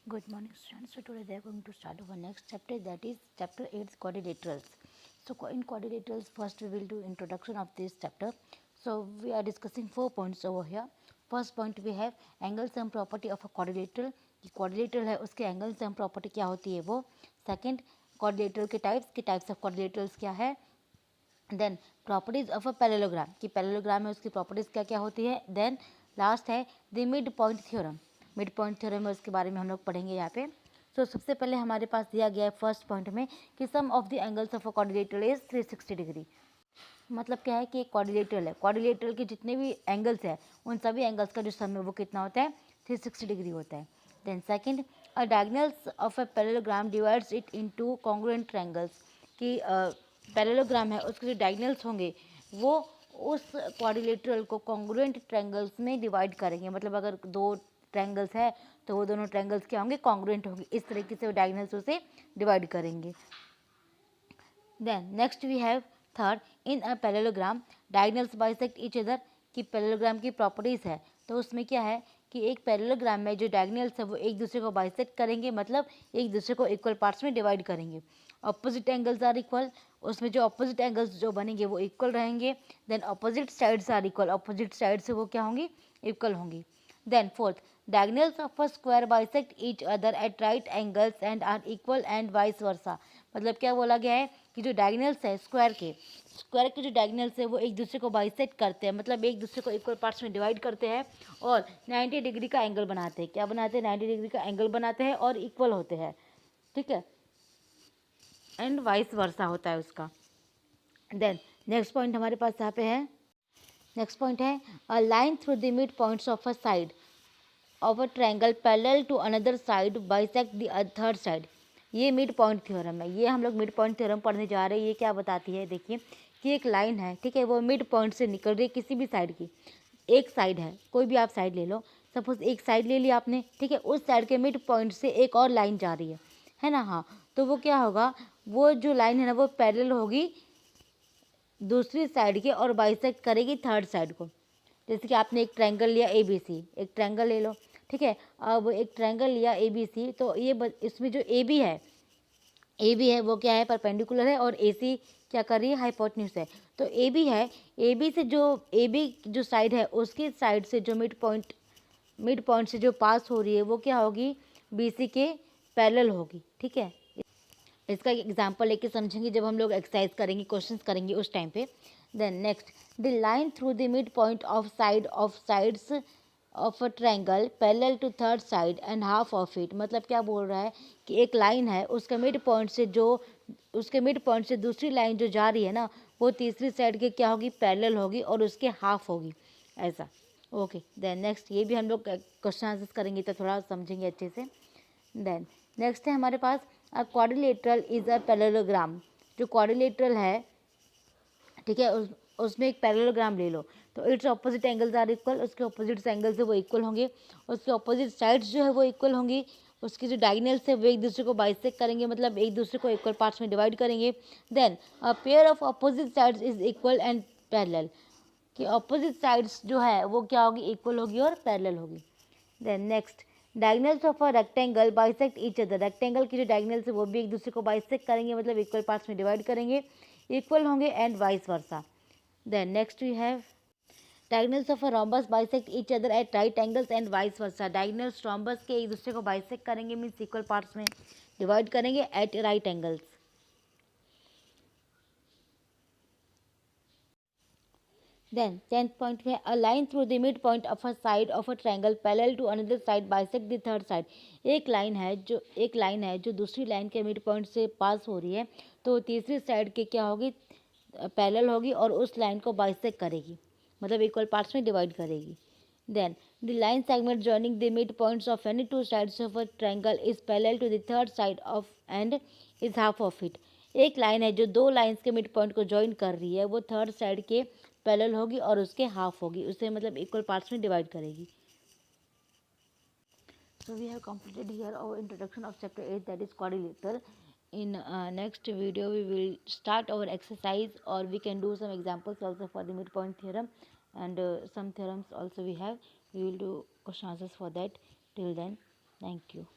Good morning, students. So today they are going to start our next chapter, that is chapter 8, quadrilaterals. So in quadrilaterals, first we will do introduction of this chapter. So we are discussing 4 points over here. First point we have angle sum property of a quadrilateral. कि quadrilateral है उसके angle sum property क्या होती है वो. Second, quadrilateral के types of quadrilaterals क्या है. Then properties of a parallelogram कि पैरेललोग्राम में उसकी प्रॉपर्टीज क्या क्या होती है. देन लास्ट है the mid point theorem. Mid point theorem है उसके बारे में हम लोग पढ़ेंगे यहाँ पे. सो सबसे पहले हमारे पास दिया गया है फर्स्ट पॉइंट में कि sum of the angles of a quadrilateral is 360 degree. मतलब क्या है कि एक क्वाड्रिलेटरल है, क्वाड्रिलेटरल के जितने भी एंगल्स है उन सभी एंगल्स का जो सम है वो कितना होता है, 360 डिग्री होता है. Then second, a diagonals of a parallelogram divides it into congruent triangles कि पैरेललोग्राम है उसके जो डायगोनल्स होंगे वो उस क्वाड्रिलेटरल को कॉन्ग्रुएंट ट्रायंगल्स में डिवाइड करेंगे. मतलब अगर दो ट्रायंगल्स है तो वो दोनों ट्रायंगल्स क्या होंगे, कॉन्ग्रुएंट होंगे. इस तरीके से वो डायगोनल्स उसे डिवाइड करेंगे. Then next we have third, in a parallelogram diagonals bisect each other कि पैरेललोग्राम की प्रॉपर्टीज़ है तो उसमें क्या है कि एक पैरेललोग्राम में जो डायगोनल्स है वो एक दूसरे को बाइसेक्ट करेंगे, मतलब एक दूसरे को इक्वल पार्ट्स में डिवाइड करेंगे. ऑपोजिट एंगल्स आर इक्वल, उसमें जो ऑपोजिट एंगल्स जो बनेंगे वो इक्वल रहेंगे. Then opposite sides are equal, opposite side से वो क्या होंगी, इक्वल होंगी. Then fourth, diagonals of a square bisect each other at right angles and are equal and vice versa. मतलब क्या बोला गया है कि जो डायगोनल्स है स्क्वायर के जो डायगोनल्स है वो एक दूसरे को बाइसेक्ट करते हैं, मतलब एक दूसरे को इक्वल पार्ट्स में डिवाइड करते हैं और 90 डिग्री का एंगल बनाते हैं. क्या बनाते हैं, 90 डिग्री का एंगल बनाते हैं और इक्वल होते हैं. ठीक है, एंड वाइस वर्सा होता है उसका. देन नेक्स्ट पॉइंट हमारे पास यहाँ पे है, नेक्स्ट पॉइंट है a line through the mid points of a side of a triangle parallel to another side bisect the third side. ये मिड पॉइंट थ्योरम है. ये हम लोग मिड पॉइंट थ्योरम पढ़ने जा रहे हैं. ये क्या बताती है, देखिए कि एक लाइन है, ठीक है, वो मिड पॉइंट से निकल रही है किसी भी साइड की. एक साइड है, कोई भी आप साइड ले लो, सपोज एक साइड ले लिया आपने, ठीक है, उस साइड के मिड पॉइंट से एक और लाइन जा रही है ना. हाँ, तो वो क्या होगा, वो जो लाइन है ना वो पैरेलल होगी दूसरी साइड के और बाइसेक्ट करेगी थर्ड साइड को. जैसे कि आपने एक ट्रायंगल लिया ए बी सी, एक ट्रायंगल ले लो, ठीक है. अब एक ट्रायंगल लिया ए बी सी, तो ये इसमें जो ए बी है वो क्या है, परपेंडिकुलर है और ए सी क्या कर रही है, हाइपोटेन्यूज है. तो ए बी है, ए बी से जो ए बी जो साइड है उसकी साइड से जो मिड पॉइंट से जो पास हो रही है वो क्या होगी, बी सी के पैरेलल होगी. ठीक है, इसका एग्जाम्पल लेके समझेंगे जब हम लोग एक्सरसाइज करेंगे, क्वेश्चंस करेंगे उस टाइम पे. Then next, the line through the mid point of sides of a triangle parallel to third side and half of it. मतलब क्या बोल रहा है कि एक लाइन है, उसके मिड पॉइंट से दूसरी लाइन जो जा रही है ना वो तीसरी साइड के क्या होगी, पैरेलल होगी और उसके हाफ होगी, ऐसा. ओके, देन नेक्स्ट, ये भी हम लोग क्वेश्चन आंसर्स करेंगे तो थोड़ा समझेंगे अच्छे से. देन नेक्स्ट है हमारे पास a quadrilateral is a parallelogram. जो क्वाड्रिलेटरल है, ठीक है, उसमें एक पैरेललोग्राम ले लो तो it's opposite angles are equal, उसके ऑपोजिट एंगल्स है वो इक्वल होंगे, उसके ऑपोजिट साइड्स जो है वो इक्वल होंगी, उसकी जो डायगोनल्स है वो एक दूसरे को बाइसेक्ट करेंगे, मतलब एक दूसरे को इक्वल पार्ट्स में डिवाइड करेंगे. Then a pair of opposite sides is equal and parallel कि ऑपोजिट साइड्स जो है वो क्या होगी, इक्वल होगी और पैरेलल होगी. Then next, diagonals of a rectangle bisect each other. Rectangle की जो डायगोनल्स है वो भी एक दूसरे को बाइसेक्ट करेंगे, मतलब इक्वल पार्ट्स में डिवाइड करेंगे, इक्वल होंगे and vice versa. Then next we have diagonals of a rhombus bisect each other at right angles and vice versa. Diagonals rhombus के एक दूसरे को बाइसेक्ट करेंगे, मीन्स इक्वल पार्ट्स में डिवाइड करेंगे at right angles. Then 10th point में a line through the midpoint of a side of a triangle parallel to another side bisect the third side. एक line है जो दूसरी line के mid point से पास हो रही है तो तीसरी साइड के क्या होगी, पैरेलल होगी और उस लाइन को बाइसेक्ट करेगी, मतलब इक्वल पार्ट्स में डिवाइड करेगी. Then the line segment joining the midpoints of any two sides of a triangle is parallel to the third side of and is half of it. एक line है जो दो lines के mid point को join कर रही है वो थर्ड साइड के पैरेलल होगी और उसके हाफ होगी, उसे मतलब इक्वल पार्ट्स में डिवाइड करेगी. So we have completed here our introduction of chapter 8, that is quadrilateral. In next video we will start our exercise, or we can do some examples also for the midpoint theorem and some theorems also we have. We will do question answers for that. Till then, thank you.